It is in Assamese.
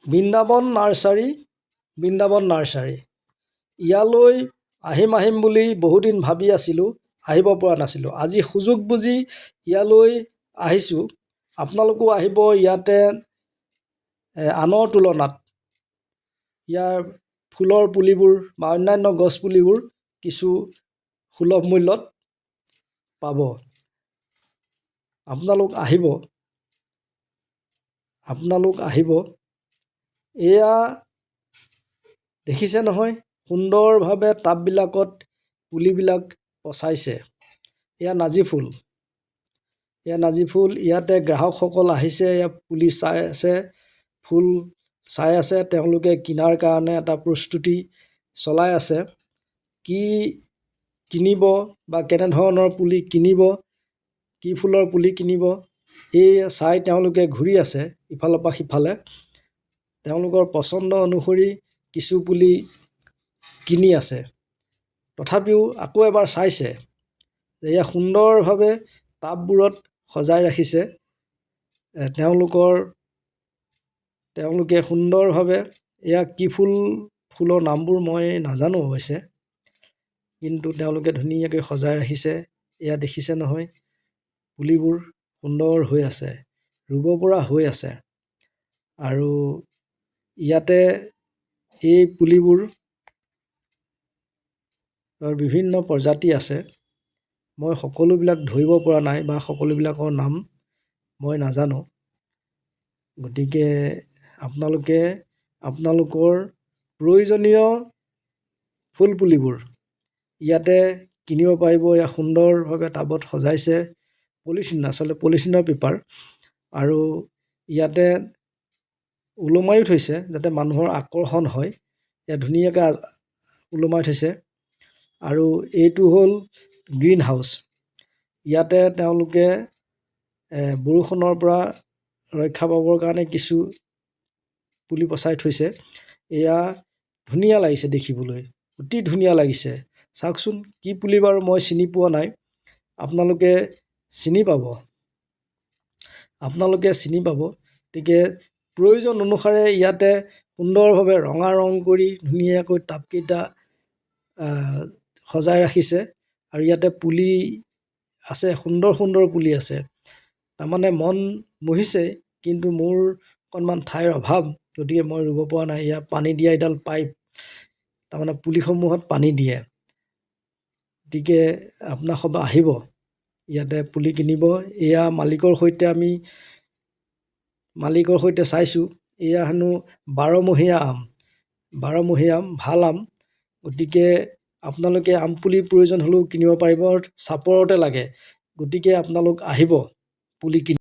বৃন্দাবন নাৰ্চাৰী ইয়ালৈ আহিম বুলি বহুদিন ভাবি আছিলোঁ, আহিব পৰা নাছিলোঁ। আজি সুযোগ বুজি ইয়ালৈ আহিছোঁ। আপোনালোকো আহিব। ইয়াতে আনৰ তুলনাত ইয়াৰ ফুলৰ পুলিবোৰ বা অন্যান্য গছ পুলিবোৰ কিছু সুলভ মূল্যত পাব। আপোনালোক আহিব। এয়া দেখিছে নহয়, সুন্দৰভাৱে টাববিলাকত পুলিবিলাক পচাইছে। এয়া নাৰ্জী ফুল। ইয়াতে গ্ৰাহকসকল আহিছে, এয়া পুলি চাই আছে, ফুল চাই আছে। তেওঁলোকে কিনাৰ কাৰণে এটা প্ৰস্তুতি চলাই আছে। কি কিনিব বা কেনেধৰণৰ পুলি কিনিব, কি ফুলৰ পুলি কিনিব, এই চাই তেওঁলোকে ঘূৰি আছে ইফালৰ পৰা সিফালে। তেওঁলোকৰ পচন্দ অনুসৰি কিছু পুলি কিনি আছে। তথাপিও আকৌ এবাৰ চাইছে যে এয়া সুন্দৰভাৱে টাববোৰত সজাই ৰাখিছে। তেওঁলোকে সুন্দৰভাৱে, এয়া কি ফুলৰ নামবোৰ মই নাজানো অৱশ্যে, কিন্তু তেওঁলোকে ধুনীয়াকৈ সজাই ৰাখিছে। এয়া দেখিছে নহয়, পুলিবোৰ সুন্দৰ হৈ আছে, ৰুব পৰা হৈ আছে। আৰু ইয়াতে এই পুলিবোৰ বিভিন্ন প্ৰজাতি আছে। মই সকলোবিলাক ধৰিব পৰা নাই বা সকলোবিলাকৰ নাম মই নাজানো। গতিকে আপোনালোকৰ প্ৰয়োজনীয় ফুল পুলিবোৰ ইয়াতে কিনিব পাৰিব। এয়া সুন্দৰভাৱে টাবত সজাইছে। আচলতে পলিথিনৰ পেপাৰ। আৰু ইয়াতে ওলোমাইও থৈছে যাতে মানুহৰ আকৰ্ষণ হয়। ইয়াত ধুনীয়াকৈ ওলোমাই থৈছে। আৰু এইটো হ'ল গ্ৰীণ হাউচ। ইয়াতে তেওঁলোকে বৰষুণৰ পৰা ৰক্ষা পাবৰ কাৰণে কিছু পুলি পচাই থৈছে। এয়া ধুনীয়া লাগিছে দেখিবলৈ, অতি ধুনীয়া লাগিছে। চাওকচোন, কি পুলি বাৰু মই চিনি পোৱা নাই, আপোনালোকে চিনি পাব। গতিকে প্ৰয়োজন অনুসাৰে ইয়াতে সুন্দৰভাৱে ৰঙা ৰং কৰি ধুনীয়াকৈ টাবকেইটা সজাই ৰাখিছে। আৰু ইয়াতে পুলি আছে, সুন্দৰ সুন্দৰ পুলি আছে। তাৰমানে মন মোহিছে, কিন্তু মোৰ অকণমান ঠাইৰ অভাৱ, গতিকে মই ৰুব পৰা নাই। এয়া পানী দিয়া এডাল পাইপ, তাৰমানে পুলিসমূহত পানী দিয়ে। গতিকে আপোনালোক আহিব, ইয়াতে পুলি কিনিব। এয়া মালিকৰ সৈতে চাইছোঁ, এয়া হেনো 12মহীয়া আম, ভাল আম। গতিকে আপোনালোকে আম পুলিৰ প্ৰয়োজন হ'লেও কিনিব পাৰিব। চাপৰতে লাগে, গতিকে আপোনালোক আহিব পুলি কিনিব।